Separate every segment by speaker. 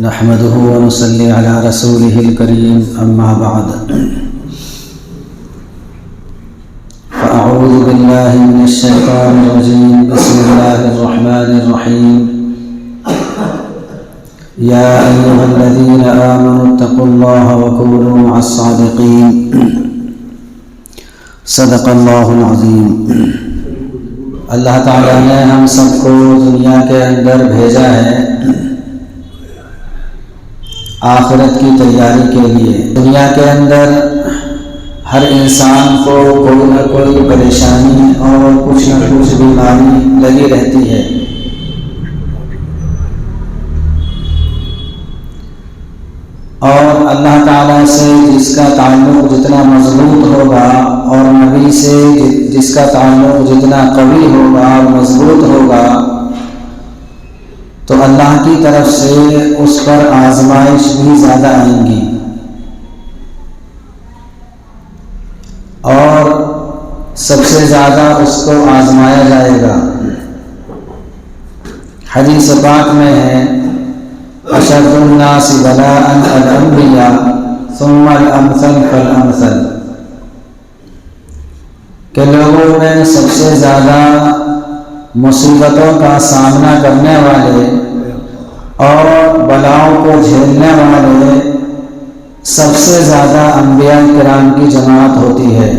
Speaker 1: نحمده ونصلي على رسوله الكريم أما بعد فأعوذ بالله من الشيطان الرجيم بسم الله الرحمن الرحيم يا أيها الذين آمنوا اتقوا الله وكونوا مع الصادقين صدق اللہ العظیم۔ اللہ تعالیٰ نے ہم سب کو دنیا کے اندر بھیجا ہے آخرت کی تیاری کے لیے۔ دنیا کے اندر ہر انسان کو کوئی نہ کوئی پریشانی اور کچھ نہ کچھ بیماری لگی رہتی ہے، اور اللہ تعالیٰ سے جس کا تعلق جتنا مضبوط ہوگا اور نبی سے جس کا تعلق جتنا قوی ہوگا اور مضبوط ہوگا تو اللہ کی طرف سے اس پر آزمائش بھی زیادہ آئیں گی، اور سب سے زیادہ اس کو آزمایا جائے گا۔ حدیث پاک میں ہے اشد الناس بلاء الانبیاء ثم الامثل فالامثل، کہ لوگوں میں سب سے زیادہ مصیبتوں کا سامنا کرنے والے اور بلاؤں کو جھیلنے والے سب سے زیادہ انبیاء کرام کی جماعت ہوتی ہے۔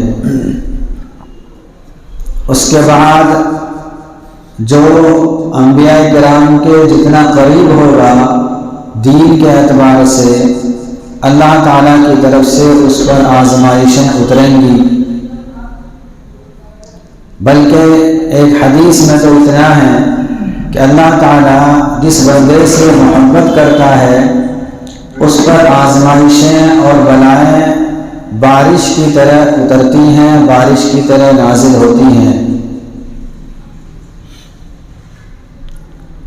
Speaker 1: اس کے بعد جو انبیاء کرام کے جتنا قریب ہوگا دین کے اعتبار سے، اللہ تعالیٰ کی طرف سے اس پر آزمائشیں اتریں گی۔ بلکہ ایک حدیث میں تو اتنا ہے کہ اللہ تعالیٰ جس بندے سے محبت کرتا ہے اس پر آزمائشیں اور بلائیں بارش کی طرح اترتی ہیں، بارش کی طرح نازل ہوتی ہیں۔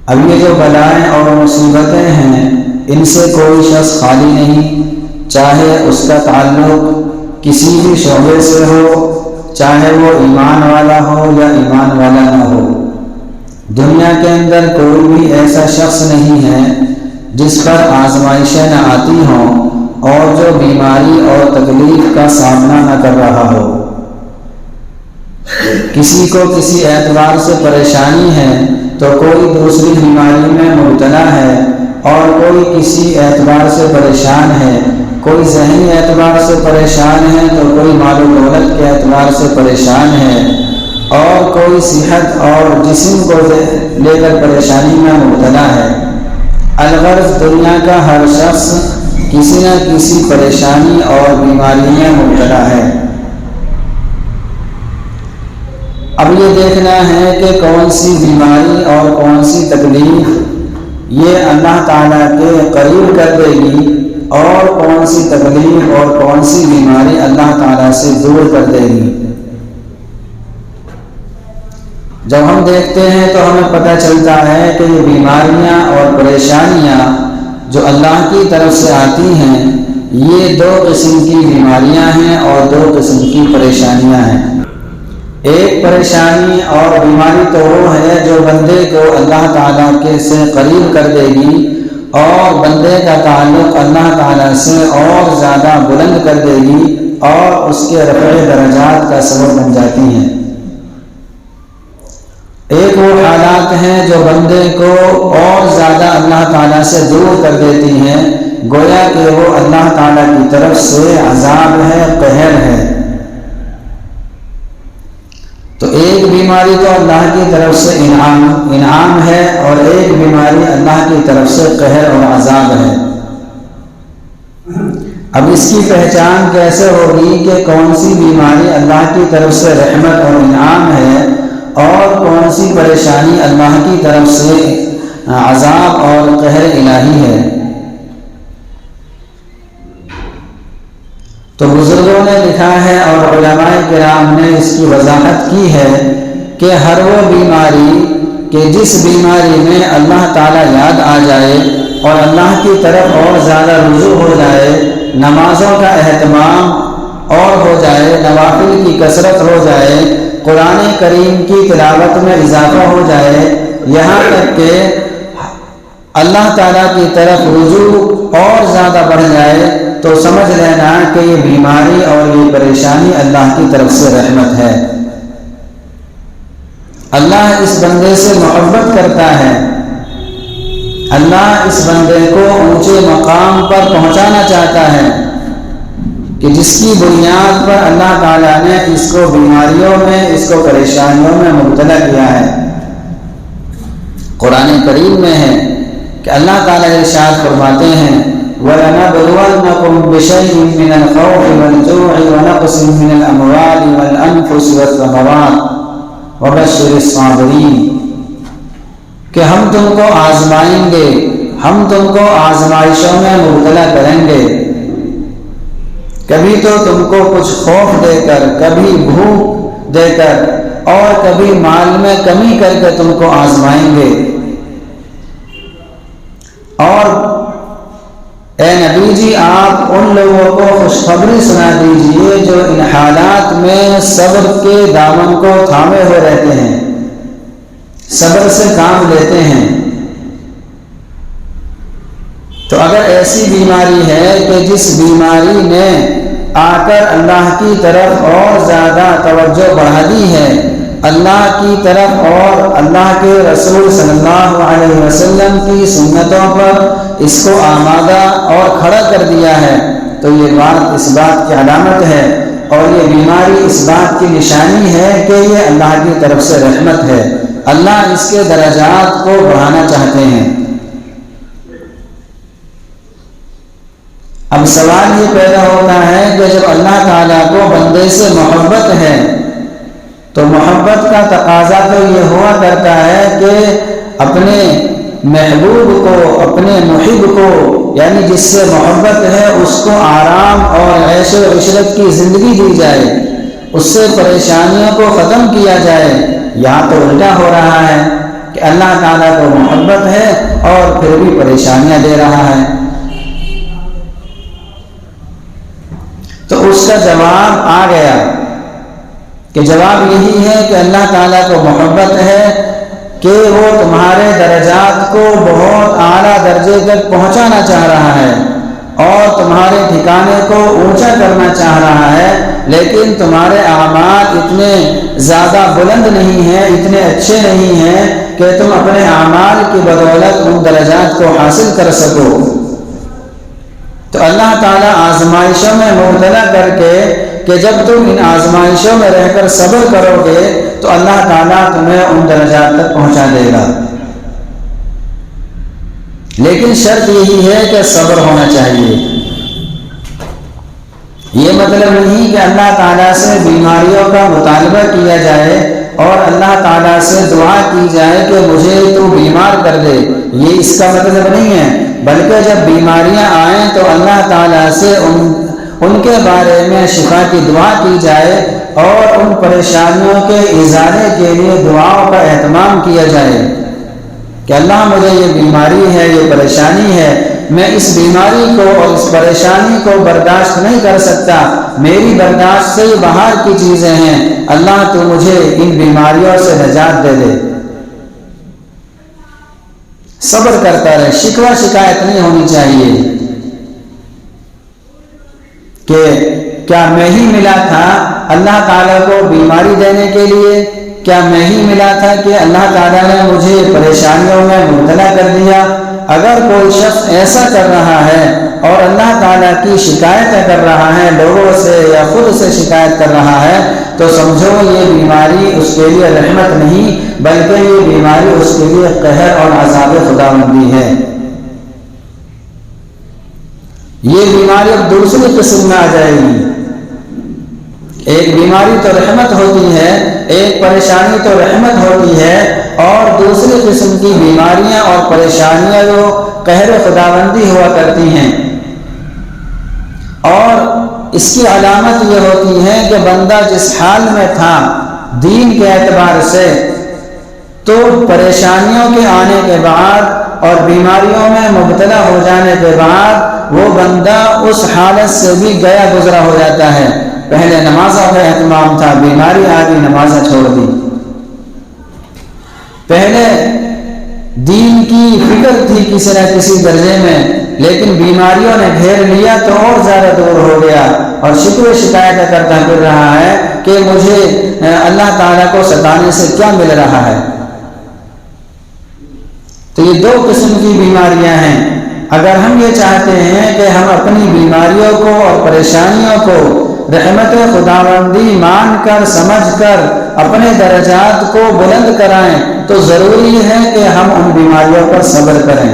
Speaker 1: اب یہ جو بلائیں اور مصیبتیں ہیں ان سے کوئی شخص خالی نہیں، چاہے اس کا تعلق کسی بھی شعبے سے ہو، چاہے وہ ایمان والا ہو یا ایمان والا نہ ہو۔ دنیا کے اندر کوئی بھی ایسا شخص نہیں ہے جس پر آزمائشیں نہ آتی ہوں اور جو بیماری اور تکلیف کا سامنا نہ کر رہا ہو۔ کسی کو کسی اعتبار سے پریشانی ہے تو کوئی دوسری بیماری میں مبتلا ہے، اور کوئی کسی اعتبار سے پریشان ہے، کوئی ذہنی اعتبار سے پریشان ہے تو کوئی مال و دولت کے اعتبار سے پریشان ہے، اور کوئی صحت اور جسم کو لے کر پریشانی میں مبتلا ہے۔ الغرض دنیا کا ہر شخص کسی نہ کسی پریشانی اور بیماری میں مبتلا ہے۔ اب یہ دیکھنا ہے کہ کون سی بیماری اور کون سی تکلیف یہ اللہ تعالیٰ کے قریب کر دے گی، اور کون سی تکلیف اور کون سی بیماری اللہ تعالیٰ سے دور کر دے گی۔ جب ہم دیکھتے ہیں تو ہمیں پتہ چلتا ہے کہ یہ بیماریاں اور پریشانیاں جو اللہ کی طرف سے آتی ہیں یہ دو قسم کی بیماریاں ہیں اور دو قسم کی پریشانیاں ہیں۔ ایک پریشانی اور بیماری تو وہ ہے جو بندے کو اللہ تعالیٰ کے سے قریب کر دے گی اور بندے کا تعلق اللہ تعالیٰ سے اور زیادہ بلند کر دے گی اور اس کے رفع درجات کا سبب بن جاتی ہیں۔ ایک وہ حالات ہیں جو بندے کو اور زیادہ اللہ تعالیٰ سے دور کر دیتی ہیں، گویا کہ وہ اللہ تعالیٰ کی طرف سے عذاب ہے، قہر ہے۔ تو ایک بیماری تو اللہ کی طرف سے انعام ہے، اور ایک بیماری اللہ کی طرف سے قہر اور عذاب ہے۔ اب اس کی پہچان کیسے ہوگی کہ کون سی بیماری اللہ کی طرف سے رحمت اور انعام ہے اور کون سی پریشانی اللہ کی طرف سے عذاب اور قہر الہی ہے؟ تو بزرگوں نے لکھا ہے اور علماء کرام نے اس کی وضاحت کی ہے کہ ہر وہ بیماری کہ جس بیماری میں اللہ تعالیٰ یاد آ جائے اور اللہ کی طرف اور زیادہ رجوع ہو جائے، نمازوں کا اہتمام اور ہو جائے، نوافل کی کثرت ہو جائے، قرآن کریم کی تلاوت میں اضافہ ہو جائے، یہاں تک کہ اللہ تعالیٰ کی طرف رجوع اور زیادہ بڑھ جائے تو سمجھ لینا کہ یہ بیماری اور یہ پریشانی اللہ کی طرف سے رحمت ہے۔ اللہ اس بندے سے محبت کرتا ہے، اللہ اس بندے کو اونچے مقام پر پہنچانا چاہتا ہے کہ جس کی بنیاد پر اللہ تعالیٰ نے اس کو بیماریوں میں، اس کو پریشانیوں میں مبتلا کیا ہے۔ قرآن کریم میں ہے کہ اللہ تعالیٰ ارشاد فرماتے ہیں وَلَنَبْلُوَنَّكُمْ بِشَيْءٍ مِّنَ الْخَوْفِ وَالْجُوعِ وَنَقْصٍ مِّنَ الْأَمْوَالِ وَالْأَنفُسِ وَالثَّمَرَاتِ وَبَشِّرِ الصَّابِرِينَ، کہ ہم تم کو آزمائیں گے، ہم تم کو آزمائشوں میں مبتلا کریں گے، کبھی تو تم کو کچھ خوف دے کر، کبھی بھوک دے کر، اور کبھی مال میں کمی کر کے تم کو آزمائیں گے۔ اور اے نبی جی، آپ ان لوگوں کو خوشخبری سنا دیجئے جو ان حالات میں صبر کے دامن کو تھامے ہوئے رہتے ہیں، صبر سے کام لیتے ہیں۔ تو اگر ایسی بیماری ہے کہ جس بیماری نے آ کر اللہ کی طرف اور زیادہ توجہ بڑھا دی ہے، اللہ کی طرف اور اللہ کے رسول صلی اللہ علیہ وسلم کی سنتوں پر اس کو آمادہ اور کھڑا کر دیا ہے، تو یہ بات اس بات کی علامت ہے، اور یہ بیماری اس بات کی نشانی ہے کہ یہ اللہ کی طرف سے رحمت ہے، اللہ اس کے درجات کو بڑھانا چاہتے ہیں۔ اب سوال یہ پیدا ہوتا ہے کہ جب اللہ تعالیٰ کو بندے سے محبت ہے تو محبت کا تقاضا تو یہ ہوا کرتا ہے کہ اپنے محبوب کو، اپنے محب کو، یعنی جس سے محبت ہے اس کو آرام اور عیش و عشرت کی زندگی دی جائے، اس سے پریشانیوں کو ختم کیا جائے۔ یہاں تو الٹا ہو رہا ہے کہ اللہ تعالیٰ کو محبت ہے اور پھر بھی پریشانیاں دے رہا ہے۔ تو اس کا جواب آ گیا کہ جواب یہی ہے کہ اللہ تعالیٰ کو محبت ہے کہ وہ تمہارے درجات کو بہت اعلیٰ درجے تک پہنچانا چاہ رہا ہے اور تمہارے ٹھکانے کو اونچا کرنا چاہ رہا ہے، لیکن تمہارے اعمال اتنے زیادہ بلند نہیں ہیں، اتنے اچھے نہیں ہیں کہ تم اپنے اعمال کی بدولت ان درجات کو حاصل کر سکو۔ تو اللہ تعالیٰ آزمائشوں میں مبتلا کر کے کہ جب تم ان آزمائشوں میں رہ کر صبر کرو گے تو اللہ تعالیٰ تمہیں ان درجات تک پہنچا دے گا، لیکن شرط یہی ہے کہ صبر ہونا چاہیے۔ یہ مطلب نہیں کہ اللہ تعالیٰ سے بیماریوں کا مطالبہ کیا جائے اور اللہ تعالیٰ سے دعا کی جائے کہ مجھے تو بیمار کر دے، یہ اس کا مطلب نہیں ہے، بلکہ جب بیماریاں آئیں تو اللہ تعالیٰ سے ان کے بارے میں شفا کی دعا کی جائے اور ان پریشانیوں کے ازالے کے لیے دعاؤں کا اہتمام کیا جائے کہ اللہ مجھے یہ بیماری ہے، یہ پریشانی ہے، میں اس بیماری کو اور اس پریشانی کو برداشت نہیں کر سکتا، میری برداشت سے باہر کی چیزیں ہیں، اللہ تو مجھے ان بیماریوں سے نجات دے دے۔ صبر کرتا رہے، شکوہ شکایت نہیں ہونی چاہیے کہ کیا میں ہی ملا تھا اللہ تعالیٰ کو بیماری دینے کے لیے، کیا میں ہی ملا تھا کہ اللہ تعالیٰ نے مجھے پریشانیوں میں مبتلا کر دیا۔ اگر کوئی شخص ایسا کر رہا ہے اور اللہ تعالیٰ کی شکایتیں کر رہا ہے، لوگوں سے یا خود سے شکایت کر رہا ہے، تو سمجھو یہ بیماری اس کے لیے رحمت نہیں بلکہ یہ بیماری اس کے لیے قہر اور عذاب خداوندی ہے۔ یہ بیماری اب دوسری قسم میں آ جائے گی۔ ایک بیماری تو رحمت ہوتی ہے، ایک پریشانی تو رحمت ہوتی ہے، اور دوسری قسم کی بیماریاں اور پریشانیاں جو قہر خداوندی ہوا کرتی ہیں، اور اس کی علامت یہ ہوتی ہے کہ بندہ جس حال میں تھا دین کے اعتبار سے، تو پریشانیوں کے آنے کے بعد اور بیماریوں میں مبتلا ہو جانے کے بعد وہ بندہ اس حالت سے بھی گیا گزرا ہو جاتا ہے۔ پہلے نمازوں کا اہتمام تھا، بیماری آ گئی، نمازیں چھوڑ دی۔ پہلے دین کی فکر تھی کسی نہ کسی درجے میں، لیکن بیماریوں نے گھیر لیا تو اور زیادہ دور ہو گیا، اور شکوے شکایت کرتا پھر رہا ہے کہ مجھے اللہ تعالیٰ کو ستانے سے کیا مل رہا ہے۔ تو یہ دو قسم کی بیماریاں ہیں۔ اگر ہم یہ چاہتے ہیں کہ ہم اپنی بیماریوں کو اور پریشانیوں کو رحمت خداوندی مان کر سمجھ کر اپنے درجات کو بلند کرائیں، تو ضروری ہے کہ ہم ان بیماریوں پر صبر کریں۔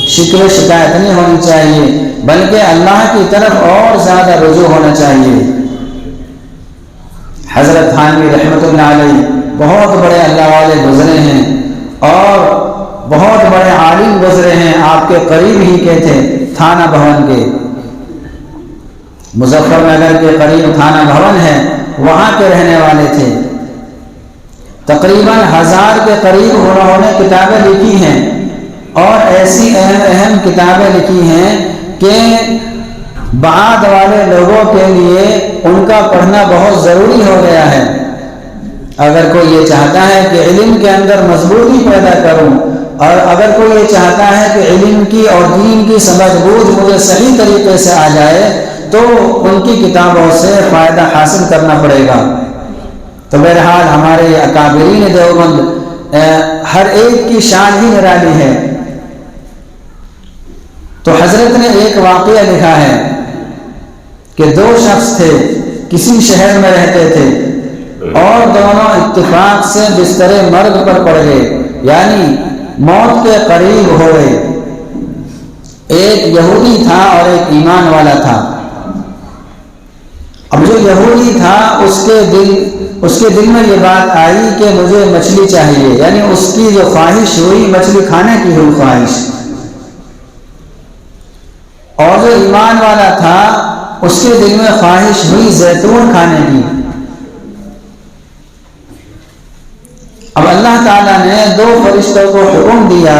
Speaker 1: شکوے شکایت نہیں ہونی چاہیے، بلکہ اللہ کی طرف اور زیادہ رجوع ہونا چاہیے۔ حضرت تھانوی رحمۃ اللہ علیہ بہت بڑے اللہ والے گزرے ہیں اور بہت بڑے عالم گزرے ہیں، آپ کے قریب ہی کے تھے، تھانہ بھون کے، مظفر نگر کے قریب تھانہ بھون ہے، وہاں کے رہنے والے تھے۔ تقریباً 1000 کے قریب انہوں نے کتابیں لکھی ہیں، اور ایسی اہم کتابیں لکھی ہیں کہ بعد والے لوگوں کے لیے ان کا پڑھنا بہت ضروری ہو گیا ہے۔ اگر کوئی یہ چاہتا ہے کہ علم کے اندر مضبوطی پیدا کروں، اور اگر کوئی یہ چاہتا ہے کہ علم کی اور دین کی سمجھ بوجھ مجھے صحیح طریقے سے آ جائے، تو ان کی کتابوں سے فائدہ حاصل کرنا پڑے گا۔ تو بہرحال ہمارے اکابرین دیوبند ہر ایک کی شان ہی نرالی ہے۔ تو حضرت نے ایک واقعہ لکھا ہے کہ 2 شخص تھے، کسی شہر میں رہتے تھے، اور دونوں اتفاق سے بستر مرگ پر پڑ گئے، یعنی موت کے قریب ہو گئے۔ ایک یہودی تھا اور ایک ایمان والا تھا۔ اب جو یہودی تھا اس کے دل میں یہ بات آئی کہ مجھے مچھلی چاہیے، یعنی اس کی جو خواہش ہوئی مچھلی کھانے کی ہوئی خواہش۔ اور جو ایمان والا تھا اس کے دل میں خواہش ہوئی زیتون کھانے کی۔ اب اللہ تعالیٰ نے 2 فرشتوں کو حکم دیا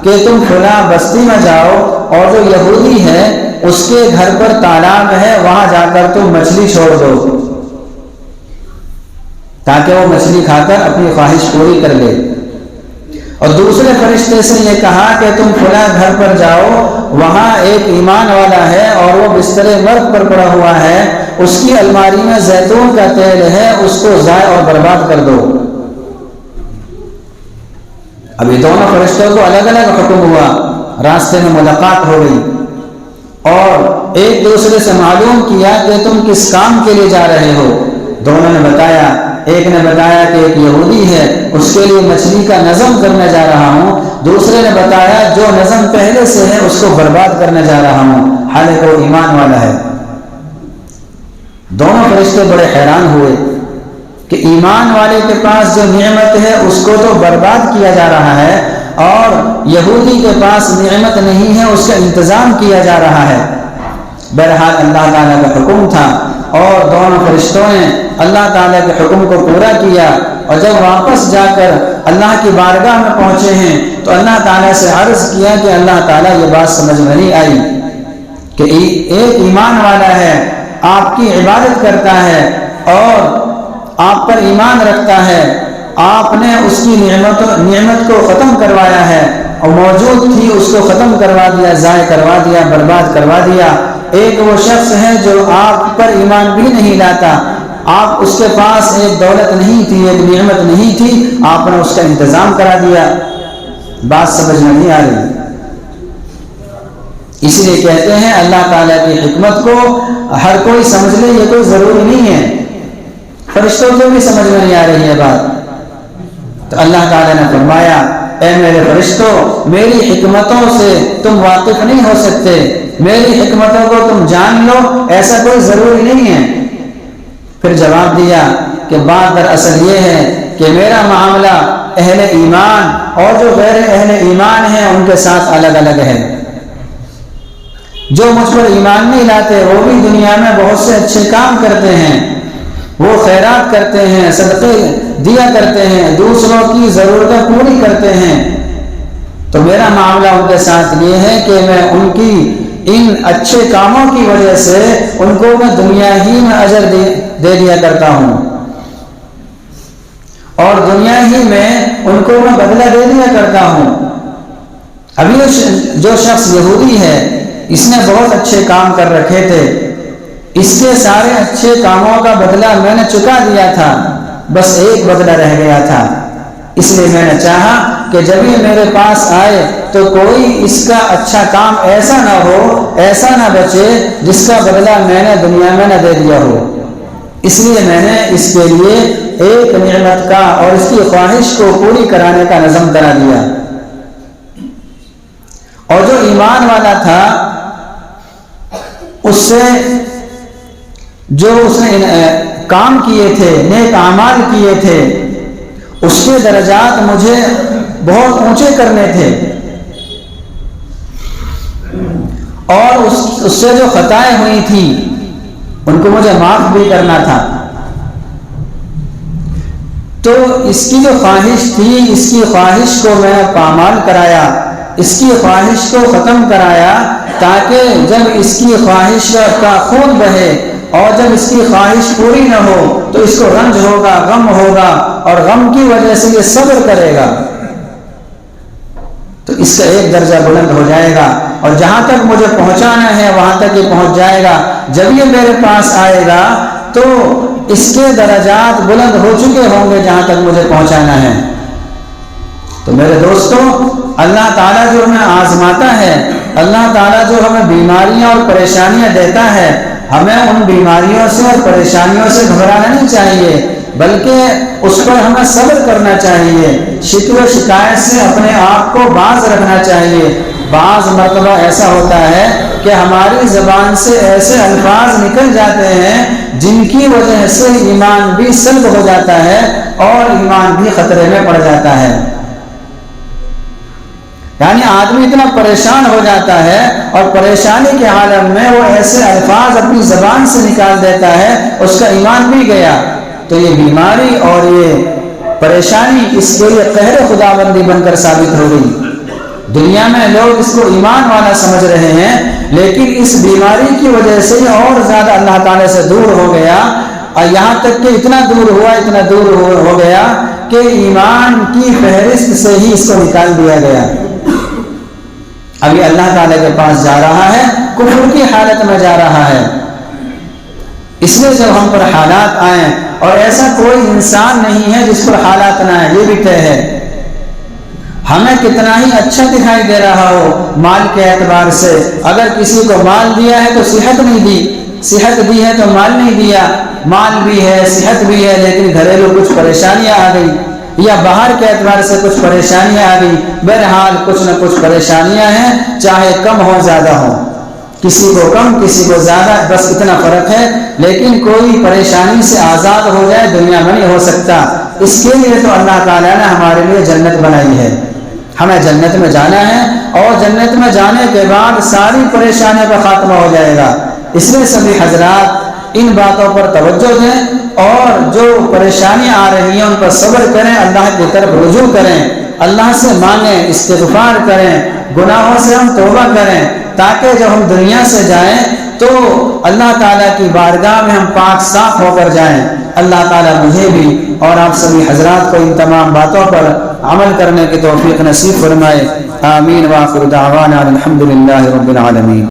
Speaker 1: کہ تم فلاں بستی میں جاؤ، اور جو یہودی ہے اس کے گھر پر تالاب ہے، وہاں جا کر تم مچھلی چھوڑ دو، تاکہ وہ مچھلی کھا کر اپنی خواہش پوری کر لے۔ اور دوسرے فرشتے سے یہ کہا کہ تم فلاں گھر پر جاؤ، وہاں ایک ایمان والا ہے اور وہ بستر مرگ پر پڑا ہوا ہے، اس کی الماری میں زیتون کا تیل ہے، اس کو ضائع اور برباد کر دو۔ اب یہ دونوں فرشتوں کو الگ الگ حکم ہوا، راستے میں ملاقات ہو گئی، اور ایک دوسرے سے معلوم کیا کہ تم کس کام کے لیے جا رہے ہو۔ دونوں نے بتایا، ایک نے بتایا کہ ایک یہودی ہے، اس کے لیے مچھلی کا نظم کرنے جا رہا ہوں، دوسرے نے بتایا جو نظم پہلے سے ہے اس کو برباد کرنے جا رہا ہوں، حالانکہ وہ ایمان والا ہے۔ دونوں فرشتے بڑے حیران ہوئے کہ ایمان والے کے پاس جو نعمت ہے اس کو تو برباد کیا جا رہا ہے، اور یہودی کے پاس نعمت نہیں ہے، اس کا انتظام کیا جا رہا ہے۔ بہرحال اللہ تعالیٰ کا حکم تھا، اور دونوں فرشتوں نے اللہ تعالیٰ کے حکم کو پورا کیا، اور جب واپس جا کر اللہ کی بارگاہ میں پہنچے ہیں تو اللہ تعالیٰ سے عرض کیا کہ اللہ تعالیٰ یہ بات سمجھ میں نہیں آئی کہ ایک ایمان والا ہے، آپ کی عبادت کرتا ہے اور آپ پر ایمان رکھتا ہے، آپ نے اس کی نعمت کو ختم کروایا ہے، اور موجود تھی اس کو ختم کروا دیا، ضائع کروا دیا، برباد کروا دیا۔ ایک وہ شخص ہے جو آپ پر ایمان بھی نہیں لاتا، آپ اس کے پاس ایک دولت نہیں تھی، ایک نعمت نہیں تھی، آپ نے اس کا انتظام کرا دیا۔ بات سمجھ میں نہیں آ رہی، اس لیے کہتے ہیں اللہ تعالیٰ کی حکمت کو ہر کوئی سمجھ لے، یہ کوئی ضروری نہیں ہے۔ فرشتوں کو بھی سمجھ میں نہیں آ رہی ہے بات، تو اللہ تعالیٰ نے فرمایا اے میرے فرشتوں، میری حکمتوں سے تم واقف نہیں ہو سکتے، میری حکمتوں کو تم جان لو، ایسا کوئی ضروری نہیں ہے۔ پھر جواب دیا کہ بات دراصل یہ ہے کہ میرا معاملہ اہل ایمان اور جو غیر اہل ایمان ہیں ان کے ساتھ الگ الگ ہے۔ جو مجھ پر ایمان نہیں لاتے وہ بھی دنیا میں بہت سے اچھے کام کرتے ہیں، وہ خیرات کرتے ہیں، صدقے دیا کرتے ہیں، دوسروں کی ضرورتیں پوری کرتے ہیں، تو میرا معاملہ ان کے ساتھ یہ ہے کہ میں ان کی ان اچھے کاموں کی وجہ سے ان کو میں دنیا ہی میں اجر دے دیا کرتا ہوں، اور دنیا ہی میں ان کو میں بدلہ دے دیا کرتا ہوں۔ ابھی جو شخص یہودی ہے اس نے بہت اچھے کام کر رکھے تھے، اس کے سارے اچھے کاموں کا بدلہ میں نے چکا دیا تھا، بس ایک بدلہ رہ گیا تھا، اس لیے میں نے چاہا کہ جب یہ میرے پاس آئے تو کوئی اس کا اچھا کام ایسا نہ ہو، ایسا نہ بچے جس کا بدلہ میں نے دنیا میں نہ دے دیا ہو، اس لیے میں نے اس کے لیے ایک نعمت کا اور اس کی خواہش کو پوری کرانے کا نظم کرا دیا۔ اور جو ایمان والا تھا اس سے جو اس نے کام کیے تھے، نیک اعمال کیے تھے، اس کے درجات مجھے بہت اونچے کرنے تھے، اور اس سے جو خطائیں ہوئی تھی ان کو مجھے معاف بھی کرنا تھا۔ تو اس کی جو خواہش تھی، اس کی خواہش کو میں پامال کرایا، اس کی خواہش کو ختم کرایا، تاکہ جب اس کی خواہش کا خون بہے اور جب اس کی خواہش پوری نہ ہو تو اس کو رنج ہوگا، غم ہوگا، اور غم کی وجہ سے یہ صبر کرے گا تو اس کا ایک درجہ بلند ہو جائے گا، اور جہاں تک مجھے پہنچانا ہے وہاں تک یہ پہنچ جائے گا۔ جب یہ میرے پاس آئے گا تو اس کے درجات بلند ہو چکے ہوں گے جہاں تک مجھے پہنچانا ہے۔ تو میرے دوستو، اللہ تعالیٰ جو ہمیں آزماتا ہے، اللہ تعالیٰ جو ہمیں بیماریاں اور پریشانیاں دیتا ہے، ہمیں ان بیماریوں سے اور پریشانیوں سے گھبرانا نہیں چاہیے، بلکہ اس پر ہمیں صبر کرنا چاہیے، شکوے شکایت سے اپنے آپ کو باز رکھنا چاہیے۔ بعض مرتبہ ایسا ہوتا ہے کہ ہماری زبان سے ایسے الفاظ نکل جاتے ہیں جن کی وجہ سے ایمان بھی سلب ہو جاتا ہے اور ایمان بھی خطرے میں پڑ جاتا ہے۔ یعنی آدمی اتنا پریشان ہو جاتا ہے اور پریشانی کے عالم میں وہ ایسے الفاظ اپنی زبان سے نکال دیتا ہے، اس کا ایمان بھی گیا۔ تو یہ بیماری اور یہ پریشانی اس کے لیے قہر خداوندی بن کر ثابت ہو گئی۔ دنیا میں لوگ اس کو ایمان والا سمجھ رہے ہیں، لیکن اس بیماری کی وجہ سے اور زیادہ اللہ تعالیٰ سے دور ہو گیا، اور یہاں تک کہ اتنا دور ہو گیا کہ ایمان کی فہرست سے ہی اس کو نکال دیا گیا۔ ابھی اللہ تعالیٰ کے پاس جا رہا ہے، کفر کی حالت میں جا رہا ہے۔ اس لیے جب ہم پر حالات آئیں، اور ایسا کوئی انسان نہیں ہے جس پر حالات نہ آئے، یہ بھی طے ہے۔ ہمیں کتنا ہی اچھا دکھائی دے رہا ہو مال کے اعتبار سے، اگر کسی کو مال دیا ہے تو صحت نہیں دی، صحت دی ہے تو مال نہیں دیا، مال بھی ہے صحت بھی ہے لیکن گھریلو کچھ پریشانیاں آ گئی، یا باہر کے اعتبار سے کچھ پریشانیاں آ گئی، بہرحال کچھ نہ کچھ پریشانیاں ہیں، چاہے کم ہو زیادہ ہو، کسی کو کم کسی کو زیادہ، بس اتنا فرق ہے، لیکن کوئی پریشانی سے آزاد ہو جائے دنیا میں نہیں ہو سکتا۔ اس کے لیے تو اللہ تعالیٰ نے ہمارے لیے جنت بنائی ہے، ہمیں جنت میں جانا ہے، اور جنت میں جانے کے بعد ساری پریشانیوں کا خاتمہ ہو جائے گا۔ اس لیے سبھی حضرات ان باتوں پر توجہ دیں، اور جو پریشانیاں آ رہی ہیں ان پر صبر کریں، اللہ کی طرف رجوع کریں، اللہ سے مانگیں، استغفار کریں، گناہوں سے ہم توبہ کریں، تاکہ جب ہم دنیا سے جائیں تو اللہ تعالیٰ کی بارگاہ میں ہم پاک صاف ہو کر جائیں۔ اللہ تعالیٰ مجھے بھی اور آپ سبھی حضرات کو ان تمام باتوں پر عمل کرنے کی توفیق نصیب فرمائے۔ آمین۔ وآخر دعوانا الحمدللہ رب العالمین۔